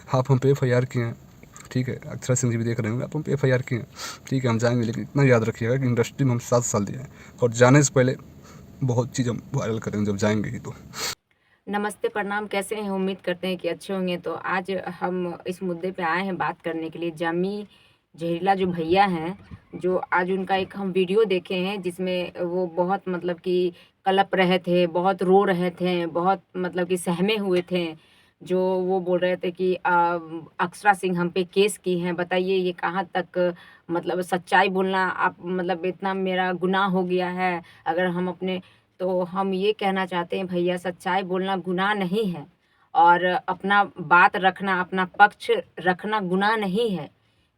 आप हम पे FIR किए हैं, ठीक है, अक्षरा सिंह जी भी देख रहे होंगे, आप हम पे FIR किए हैं, ठीक है, हम जाएंगे, लेकिन इतना याद रखिएगा कि इंडस्ट्री में हम 7 साल दिए हैं और जाने से पहले बहुत चीज़ हम वायरल करेंगे जब जाएंगे ही तो। नमस्ते, प्रणाम। कैसे हैं? उम्मीद करते हैं कि अच्छे होंगे। तो आज हम इस मुद्दे पे आए हैं बात करने के लिए। जामी जहरीला जो भैया हैं, जो आज उनका एक हम वीडियो देखे हैं जिसमें वो बहुत मतलब कि कलप रहे थे, बहुत रो रहे थे, बहुत मतलब कि सहमे हुए थे। जो वो बोल रहे थे कि अक्षरा सिंह हम पे केस की हैं। बताइए ये कहाँ तक मतलब सच्चाई बोलना आप मतलब इतना मेरा गुनाह हो गया है। अगर हम अपने तो हम ये कहना चाहते हैं भैया, सच्चाई बोलना गुनाह नहीं है और अपना बात रखना, अपना पक्ष रखना गुनाह नहीं है।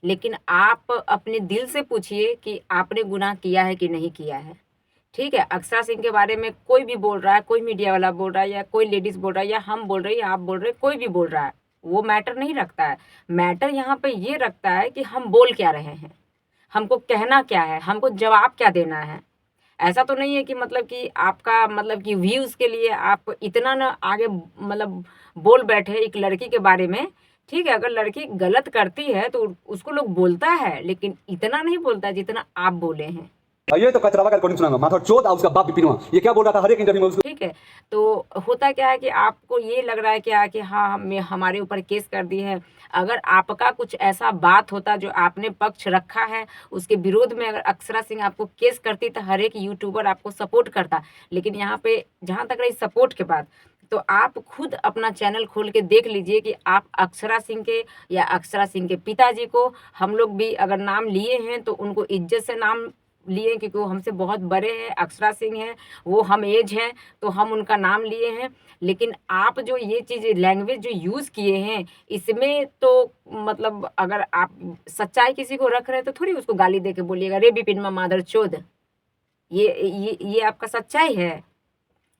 लेकिन आप अपने दिल से पूछिए कि आपने गुनाह किया है कि नहीं किया है। ठीक है, अक्षरा सिंह के बारे में कोई भी बोल रहा है, कोई मीडिया वाला बोल रहा है या कोई लेडीज़ बोल रहा है या हम बोल रहे हैं या आप बोल रहे हैं, कोई भी बोल रहा है, वो मैटर नहीं रखता है। मैटर यहाँ पे ये रखता है कि हम बोल क्या रहे हैं, हमको कहना क्या है, हमको जवाब क्या देना है। ऐसा तो नहीं है कि मतलब कि आपका मतलब कि व्यूज़ के लिए आप इतना ना आगे मतलब बोल बैठे एक लड़की के बारे में। ठीक है, अगर लड़की गलत करती है तो उसको लोग बोलता है, लेकिन इतना नहीं बोलता है जितना आप बोले हैं। ये तो कचरावा का रिकॉर्डिंग सुनाऊंगा, माथा चोद और उसका बाप भी पिनवा, ये क्या बोल रहा था हर एक इंटरव्यू में उसको। ठीक है, तो होता क्या है कि आपको ये लग रहा है क्या कि हाँ, हमारे ऊपर केस कर दिए हैं। अगर आपका कुछ ऐसा बात होता जो आपने पक्ष रखा है, उसके विरोध में अगर अक्षरा सिंह आपको केस करती तो हर एक यूट्यूबर आपको सपोर्ट करता। लेकिन यहाँ पे जहाँ तक रही सपोर्ट के बात, तो आप खुद अपना चैनल खोल के देख लीजिए कि आप अक्षरा सिंह के या अक्षरा सिंह के पिताजी को हम लोग भी अगर नाम लिए हैं तो उनको इज्जत से नाम लिए, क्योंकि वो हमसे बहुत बड़े हैं। अक्षरा सिंह हैं, वो हम एज हैं, तो हम उनका नाम लिए हैं। लेकिन आप जो ये चीज़ लैंग्वेज जो यूज़ किए हैं, इसमें तो मतलब अगर आप सच्चाई किसी को रख रहे हैं तो थोड़ी उसको गाली दे के बोलिएगा रे बिपिन मादर चोद। ये आपका सच्चाई है?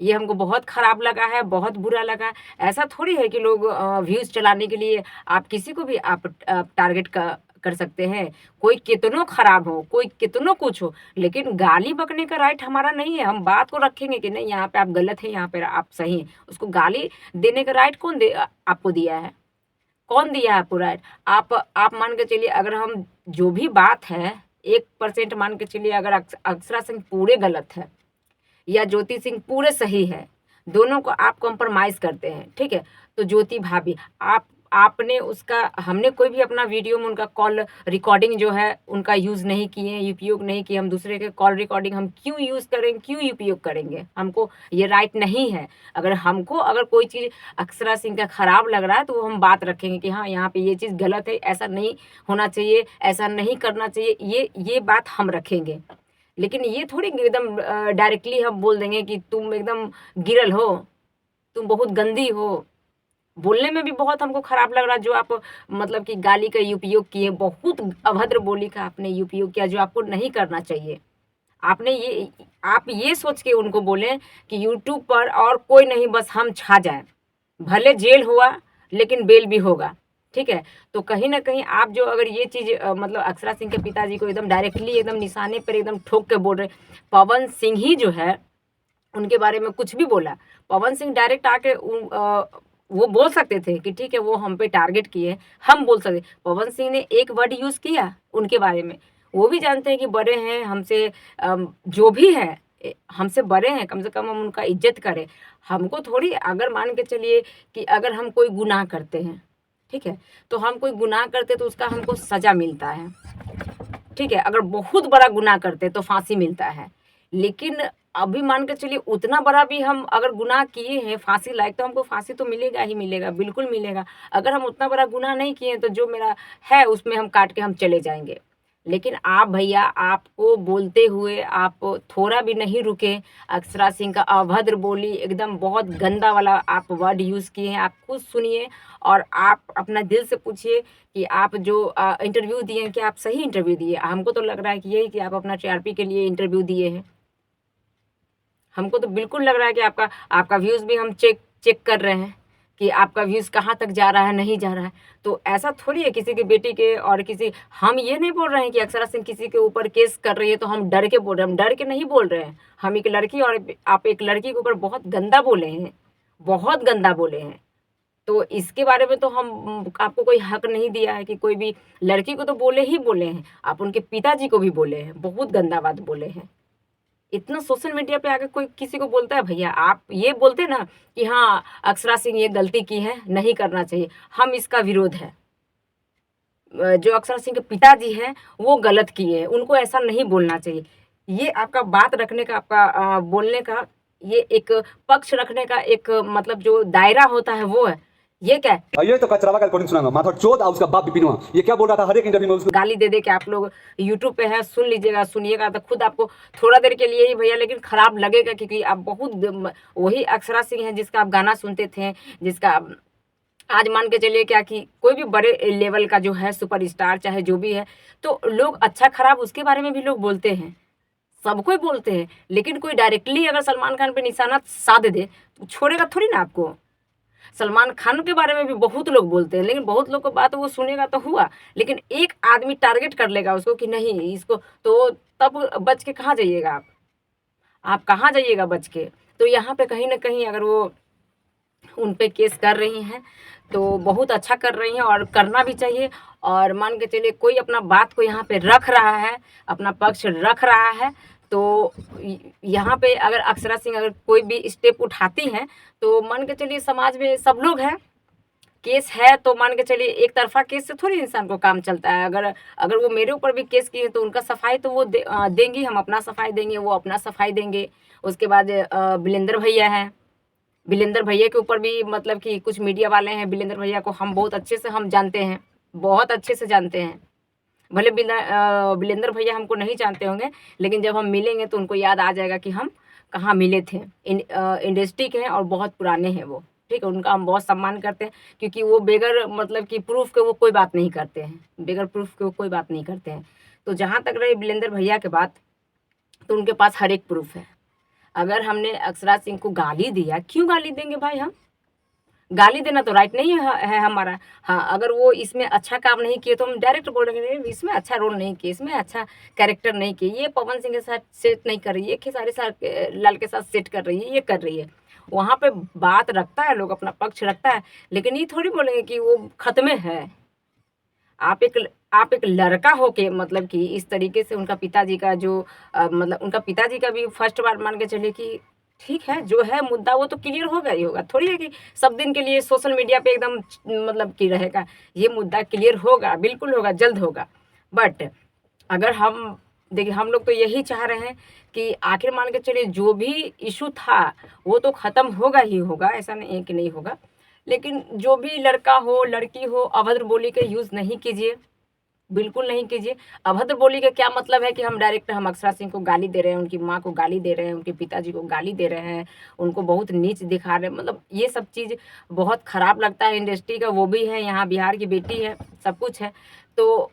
ये हमको बहुत खराब लगा है, बहुत बुरा लगा। ऐसा थोड़ी है कि लोग व्यूज़ चलाने के लिए आप किसी को भी आप टारगेट कर सकते हैं। कोई कितनो खराब हो, कोई कितनो कुछ हो, लेकिन गाली बकने का राइट हमारा नहीं है। हम बात को रखेंगे कि नहीं यहाँ पे आप गलत हैं, यहाँ पे आप सही हैं। उसको गाली देने का राइट कौन आपको दिया है? कौन दिया है आपको राइट? आप मान के चलिए, अगर हम जो भी बात है 1% मान के चलिए, अगर अक्षरा सिंह पूरे गलत है या ज्योति सिंह पूरे सही है, दोनों को आप कॉम्प्रोमाइज़ करते हैं, ठीक है? तो ज्योति भाभी, आपने उसका हमने कोई भी अपना वीडियो में उनका कॉल रिकॉर्डिंग जो है उनका यूज़ नहीं किए, उपयोग नहीं किए। हम दूसरे के कॉल रिकॉर्डिंग हम क्यों यूज़ करेंगे, क्यों उपयोग करेंगे? हमको ये राइट नहीं है। अगर कोई चीज़ अक्षरा सिंह का खराब लग रहा है तो वो हम बात रखेंगे कि हाँ, यहाँ पे ये चीज़ गलत है, ऐसा नहीं होना चाहिए, ऐसा नहीं करना चाहिए, ये बात हम रखेंगे। लेकिन ये थोड़ी एकदम डायरेक्टली हम बोल देंगे कि तुम एकदम गिरल हो, तुम बहुत गंदी हो। बोलने में भी बहुत हमको खराब लग रहा है जो आप मतलब कि गाली का उपयोग किए, बहुत अभद्र बोली का आपने उपयोग किया जो आपको नहीं करना चाहिए। आपने ये आप ये सोच के उनको बोले कि यूट्यूब पर और कोई नहीं, बस हम छा जाएँ। भले जेल हुआ लेकिन बेल भी होगा, ठीक है? तो कहीं न कहीं आप जो अगर ये चीज़ मतलब अक्षरा सिंह के पिताजी को एकदम डायरेक्टली एकदम निशाने पर एकदम ठोक के बोल रहे। पवन सिंह ही जो है, उनके बारे में कुछ भी बोला। पवन सिंह डायरेक्ट आके वो बोल सकते थे कि ठीक है, वो हम पे टारगेट किए, हम बोल सकते। पवन सिंह ने एक वर्ड यूज़ किया उनके बारे में। वो भी जानते हैं कि बड़े हैं हमसे, जो भी है हमसे बड़े हैं, कम से कम हम उनका इज़्ज़त करें। हमको थोड़ी, अगर मान के चलिए कि अगर हम कोई गुनाह करते हैं, ठीक है? तो हम कोई गुनाह करते तो उसका हमको सज़ा मिलता है, ठीक है? अगर बहुत बड़ा गुनाह करते तो फांसी मिलता है। लेकिन अभी मान के चलिए उतना बड़ा भी हम अगर गुनाह किए हैं फांसी लायक, तो हमको फांसी तो मिलेगा ही मिलेगा, बिल्कुल मिलेगा। अगर हम उतना बड़ा गुनाह नहीं किए हैं तो जो मेरा है उसमें हम काट के हम चले जाएँगे। लेकिन आप भैया, आपको बोलते हुए आप थोड़ा भी नहीं रुके। अक्षरा सिंह का अभद्र बोली, एकदम बहुत गंदा वाला आप वर्ड यूज़ किए हैं। आप खुद सुनिए और आप अपना दिल से पूछिए कि आप जो इंटरव्यू दिए हैं, क्या आप सही इंटरव्यू दिए? हमको तो लग रहा है कि यही कि आप अपना टीआरपी के लिए इंटरव्यू दिए हैं। हमको तो बिल्कुल लग रहा है कि आपका आपका व्यूज़ भी हम चेक चेक कर रहे हैं कि आपका व्यूज़ कहाँ तक जा रहा है, नहीं जा रहा है। तो ऐसा थोड़ी है किसी की बेटी के और किसी, हम ये नहीं बोल रहे हैं कि अक्षरा सिंह किसी के ऊपर केस कर रही है तो हम डर के बोल रहे हैं। हम डर के नहीं बोल रहे हैं। हम एक लड़की और आप एक लड़की के ऊपर बहुत गंदा बोले हैं, बहुत गंदा बोले हैं। तो इसके बारे में तो हम आपको कोई हक नहीं दिया है कि कोई भी लड़की को तो बोले ही बोले हैं, आप उनके पिताजी को भी बोले हैं, बहुत गंदा बात बोले हैं। इतना सोशल मीडिया पे आके कोई किसी को बोलता है? भैया आप ये बोलते ना कि हाँ अक्षरा सिंह ये गलती की है, नहीं करना चाहिए, हम इसका विरोध है। जो अक्षरा सिंह के पिताजी हैं वो गलत किए हैं, उनको ऐसा नहीं बोलना चाहिए। ये आपका बात रखने का, आपका बोलने का, ये एक पक्ष रखने का एक मतलब जो दायरा होता है वो है। ये क्या है? और ये तो कचरावा का रिकॉर्डिंग सुनाऊंगा, माथा चोद और उसका बाप भी पिनवा। ये क्या बोल रहा था हर एक इंटरव्यू में उसको गाली दे दे के आप लोग यूट्यूब पे है, सुन लीजिएगा, सुनिएगा तो खुद आपको थोड़ा देर के लिए ही भैया लेकिन खराब लगेगा, क्योंकि आप बहुत वही अक्षरा सिंह है जिसका आप गाना सुनते थे, जिसका आज मान के चलिए क्या कि कोई भी बड़े लेवल का जो है सुपरस्टार चाहे जो भी है, तो लोग अच्छा खराब उसके बारे में भी लोग बोलते हैं, सब कोई बोलते हैं। लेकिन कोई डायरेक्टली अगर सलमान खान पे निशाना साध दे तो छोड़ेगा थोड़ी ना आपको। सलमान खान के बारे में भी बहुत लोग बोलते हैं, लेकिन बहुत लोग को बात वो सुनेगा तो हुआ, लेकिन एक आदमी टारगेट कर लेगा उसको कि नहीं इसको, तो तब बच के कहाँ जाइएगा आप कहाँ जाइएगा बच के? तो यहाँ पे कहीं ना कहीं अगर वो उन पे केस कर रही हैं तो बहुत अच्छा कर रही हैं और करना भी चाहिए। और मान के चलिए कोई अपना बात को यहाँ पे रख रहा है, अपना पक्ष रख रहा है, तो यहाँ पे अगर अक्षरा सिंह अगर कोई भी स्टेप उठाती हैं तो मान के चलिए समाज में सब लोग हैं, केस है तो मान के चलिए एक तरफा केस से थोड़ी इंसान को काम चलता है। अगर अगर वो मेरे ऊपर भी केस किए तो उनका सफाई तो वो देंगी, हम अपना सफाई देंगे, वो अपना सफाई देंगे। उसके बाद बिलेंदर भैया हैं, बिलेंदर भैया के ऊपर भी मतलब कि कुछ मीडिया वाले हैं, बिलेंदर भैया को हम बहुत अच्छे से हम जानते हैं, बहुत अच्छे से जानते हैं। भले बिलेंदर भैया हमको नहीं जानते होंगे, लेकिन जब हम मिलेंगे तो उनको याद आ जाएगा कि हम कहाँ मिले थे। इंडस्ट्री के हैं और बहुत पुराने हैं वो, ठीक है, उनका हम बहुत सम्मान करते हैं, क्योंकि वो बेगर मतलब कि प्रूफ के वो कोई बात नहीं करते हैं, बेगर प्रूफ के वो कोई बात नहीं करते हैं। तो जहाँ तक रही बिलेंदर भैया के बात, तो उनके पास हर एक प्रूफ है। अगर हमने अक्षरा सिंह को गाली दिया, क्यों गाली देंगे भाई? हम गाली देना तो राइट नहीं है हमारा। हाँ, अगर वो इसमें अच्छा काम नहीं किए तो हम डायरेक्ट बोलेंगे नहीं इसमें अच्छा रोल नहीं किए, इसमें अच्छा कैरेक्टर नहीं किए, ये पवन सिंह के साथ सेट नहीं कर रही है, खेसारी लाल के साथ सेट कर रही है, ये कर रही है। वहाँ पे बात रखता है, लोग अपना पक्ष रखता है, लेकिन ये थोड़ी बोलेंगे कि वो खत्मे है। आप एक लड़का हो के मतलब कि इस तरीके से उनका पिताजी का जो मतलब उनका पिताजी का भी फर्स्ट बार मान के चलिए कि ठीक है, जो है मुद्दा वो तो क्लियर होगा ही होगा, थोड़ी है कि सब दिन के लिए सोशल मीडिया पे एकदम मतलब कि रहेगा। ये मुद्दा क्लियर होगा, बिल्कुल होगा, जल्द होगा। बट अगर हम देखिए, हम लोग तो यही चाह रहे हैं कि आखिर मान के चलिए जो भी इशू था वो तो ख़त्म होगा ही होगा, ऐसा नहीं है कि नहीं होगा। लेकिन जो भी लड़का हो लड़की हो, अभद्र बोली का यूज़ नहीं कीजिए, बिल्कुल नहीं कीजिए। अभद्र बोली का क्या मतलब है कि हम डायरेक्ट हम अक्षरा सिंह को गाली दे रहे हैं, उनकी माँ को गाली दे रहे हैं, उनके पिताजी को गाली दे रहे हैं, उनको बहुत नीच दिखा रहे हैं, मतलब ये सब चीज़ बहुत ख़राब लगता है। इंडस्ट्री का वो भी है, यहाँ बिहार की बेटी है, सब कुछ है, तो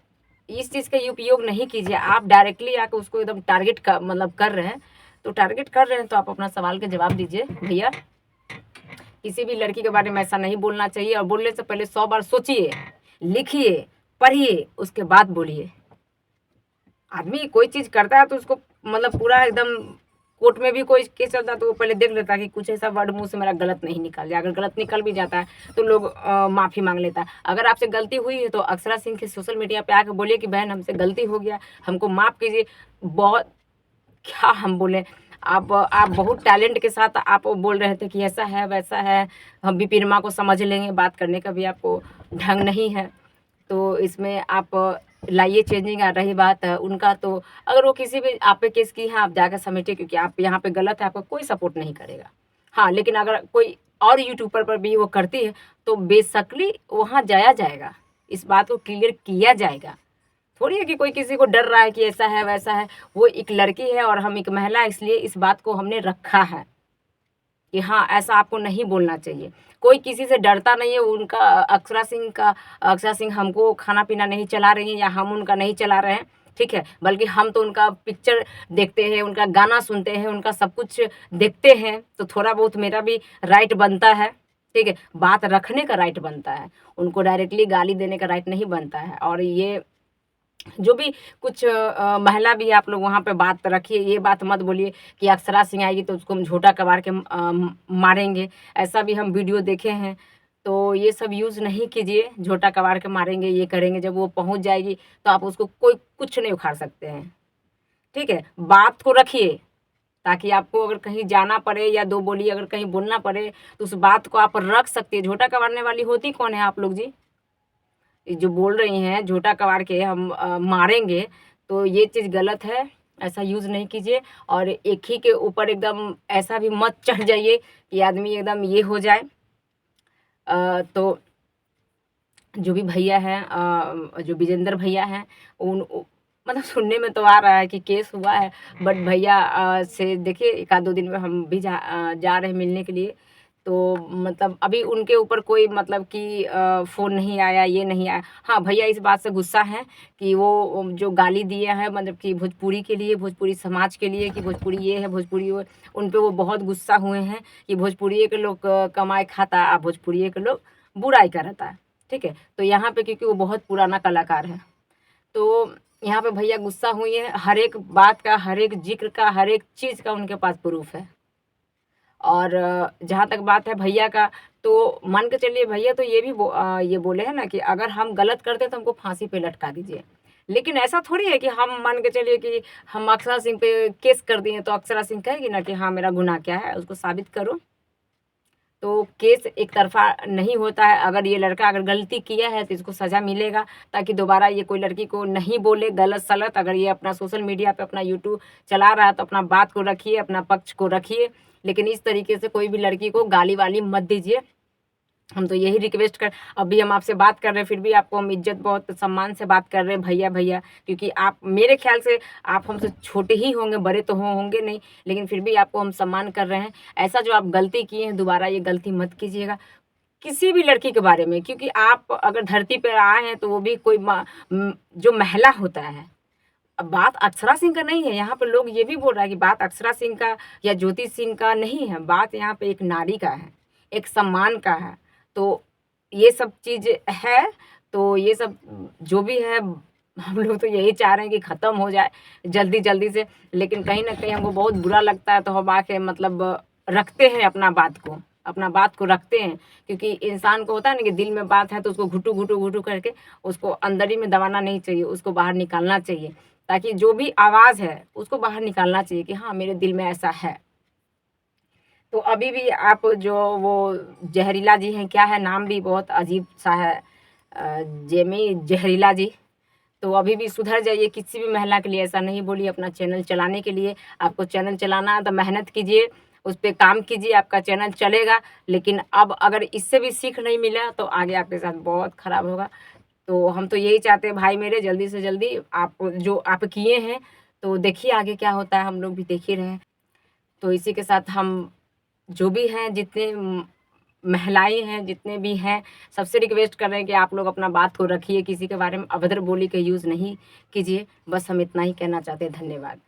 इस चीज़ का उपयोग नहीं कीजिए। आप डायरेक्टली आकर उसको एकदम टारगेट का मतलब कर रहे हैं, तो टारगेट कर रहे हैं तो आप अपना सवाल का जवाब दीजिए। भैया किसी भी लड़की के बारे में ऐसा नहीं बोलना चाहिए, और बोलने से पहले 100 बार सोचिए, लिखिए, पढ़िए, उसके बाद बोलिए। आदमी कोई चीज़ करता है तो उसको मतलब पूरा एकदम कोर्ट में भी कोई केस चलता है तो वो पहले देख लेता है कि कुछ ऐसा वर्ड मुंह से मेरा गलत नहीं निकल जाए। अगर गलत निकल भी जाता है तो लोग माफ़ी मांग लेता है। अगर आपसे गलती हुई है तो अक्षरा सिंह के सोशल मीडिया पे आके बोलिए कि बहन हमसे गलती हो गया, हमको माफ़ कीजिए। बहुत क्या हम बोले, आप बहुत टैलेंट के साथ आप बोल रहे थे कि ऐसा है वैसा है, हम विपिन माँ को समझ लेंगे, बात करने का भी आपको ढंग नहीं है, तो इसमें आप लाइए चेंजिंग। आ रही बात है उनका, तो अगर वो किसी भी आप पे केस की है आप जाकर समेटिए, क्योंकि आप यहाँ पे गलत है, आपका कोई सपोर्ट नहीं करेगा। हाँ, लेकिन अगर कोई और यूट्यूबर पर भी वो करती है तो बेशकली वहाँ जाया जाएगा, इस बात को क्लियर किया जाएगा। थोड़ी है कि कोई किसी को डर रहा है कि ऐसा है वैसा है। वो एक लड़की है और हम एक महिला, इसलिए इस बात को हमने रखा है कि हाँ ऐसा आपको नहीं बोलना चाहिए। कोई किसी से डरता नहीं है। उनका अक्षरा सिंह हमको खाना पीना नहीं चला रही हैं या हम उनका नहीं चला रहे हैं, ठीक है, बल्कि हम तो उनका पिक्चर देखते हैं, उनका गाना सुनते हैं, उनका सब कुछ देखते हैं, तो थोड़ा बहुत मेरा भी राइट बनता है, ठीक है, बात रखने का राइट बनता है, उनको डायरेक्टली गाली देने का राइट नहीं बनता है। और ये जो भी कुछ महिला भी आप लोग वहाँ पे बात रखिए, ये बात मत बोलिए कि अक्षरा सिंह आएगी तो उसको हम झोटा कबार के मारेंगे। ऐसा भी हम वीडियो देखे हैं, तो ये सब यूज़ नहीं कीजिए। झोटा कबाड़ के मारेंगे, ये करेंगे, जब वो पहुँच जाएगी तो आप उसको कोई कुछ नहीं उखाड़ सकते हैं, ठीक है? बात को रखिए, ताकि आपको अगर कहीं जाना पड़े या 2 बोली अगर कहीं बोलना पड़े, तो उस बात को आप रख सकती हैं। झोटा कबाड़ने वाली होती कौन है आप लोग जी? ये जो बोल रही हैं झोटा कबाड़ के हम मारेंगे, तो ये चीज़ गलत है, ऐसा यूज़ नहीं कीजिए। और एक ही के ऊपर एकदम ऐसा भी मत चढ़ जाइए कि आदमी एकदम ये हो जाए। तो जो भी भैया हैं जो विजेंद्र भैया हैं, मतलब सुनने में तो आ रहा है कि केस हुआ है, बट भैया से देखिए 1 आध 2 दिन में हम भी जा रहे हैं मिलने के लिए। तो मतलब अभी उनके ऊपर कोई मतलब कि फ़ोन नहीं आया, ये नहीं आया। हाँ, भैया इस बात से गुस्सा हैं कि वो जो गाली दिए हैं मतलब कि भोजपुरी के लिए, भोजपुरी समाज के लिए कि भोजपुरी ये है, भोजपुरी वो, उन पे वो बहुत गुस्सा हुए हैं कि भोजपुरिये के लोग कमाए खाता आ भोजपुरिये के लोग बुराई करता। ठीक है? तो यहाँ पे क्योंकि वो बहुत पुराना कलाकार है, तो यहाँ पे भैया गुस्सा हुई हैं। हर एक बात का, हर एक ज़िक्र का, हर एक चीज़ का उनके पास प्रूफ़ है। और जहाँ तक बात है भैया का, तो मान के चलिए भैया तो ये बोले हैं ना कि अगर हम गलत करते हैं तो हमको फांसी पे लटका दीजिए। लेकिन ऐसा थोड़ी है कि हम मान के चलिए कि हम अक्षरा सिंह पे केस कर दिए तो अक्षरा सिंह कहेगी ना कि हाँ, मेरा गुनाह क्या है, उसको साबित करो। तो केस एक तरफ़ा नहीं होता है। अगर ये लड़का अगर गलती किया है तो इसको सज़ा मिलेगा, ताकि दोबारा ये कोई लड़की को नहीं बोले गलत-सलत। अगर ये अपना सोशल मीडिया पे अपना यूट्यूब चला रहा है तो अपना बात को रखिए, अपना पक्ष को रखिए, लेकिन इस तरीके से कोई भी लड़की को गाली-वाली मत दीजिए। हम तो यही रिक्वेस्ट कर अभी हम आपसे बात कर रहे हैं, फिर भी आपको हम इज़्ज़त बहुत सम्मान से बात कर रहे हैं भैया, भैया, क्योंकि आप मेरे ख़्याल से आप हमसे छोटे ही होंगे, बड़े तो होंगे नहीं, लेकिन फिर भी आपको हम सम्मान कर रहे हैं। ऐसा जो आप गलती किए हैं, दोबारा ये गलती मत कीजिएगा, किसी भी लड़की के बारे में, क्योंकि आप अगर धरती पे आए हैं तो वो भी कोई जो महिला होता है। अब बात अक्षरा सिंह का नहीं है, यहाँ पे लोग ये भी बोल रहा है कि बात अक्षरा सिंह का या ज्योति सिंह का नहीं है, बात यहाँ पे एक नारी का है, एक सम्मान का है। तो ये सब चीज़ है, तो ये सब जो भी है हम लोग तो यही चाह रहे हैं कि ख़त्म हो जाए जल्दी-जल्दी से। लेकिन कहीं न कहीं हमको बहुत बुरा लगता है, तो हम आके मतलब रखते हैं अपना बात को रखते हैं, क्योंकि इंसान को होता है ना कि दिल में बात है तो उसको घुटू करके उसको अंदर ही में दबाना नहीं चाहिए, उसको बाहर निकालना चाहिए, ताकि जो भी आवाज़ है उसको बाहर निकालना चाहिए कि हाँ, मेरे दिल में ऐसा है। तो अभी भी आप जो वो जहरीला जी हैं, क्या है नाम भी बहुत अजीब-सा है, जेमी जहरीला जी। तो अभी भी सुधर जाइए, किसी भी महिला के लिए ऐसा नहीं बोलिए। अपना चैनल चलाने के लिए आपको चैनल चलाना है तो मेहनत कीजिए, उस पे काम कीजिए, आपका चैनल चलेगा। लेकिन अब अगर इससे भी सीख नहीं मिला तो आगे आपके साथ बहुत खराब होगा। तो हम तो यही चाहते हैं भाई मेरे, जल्दी से जल्दी आप जो आप किए हैं, तो देखिए आगे क्या होता है, हम लोग भी देख ही रहे हैं। तो इसी के साथ हम जो भी हैं, जितने महिलाएँ हैं, जितने भी हैं, सबसे रिक्वेस्ट कर रहे हैं कि आप लोग अपना बात को रखिए, किसी के बारे में अभद्र बोली का यूज़ नहीं कीजिए। बस हम इतना ही कहना चाहते हैं। धन्यवाद।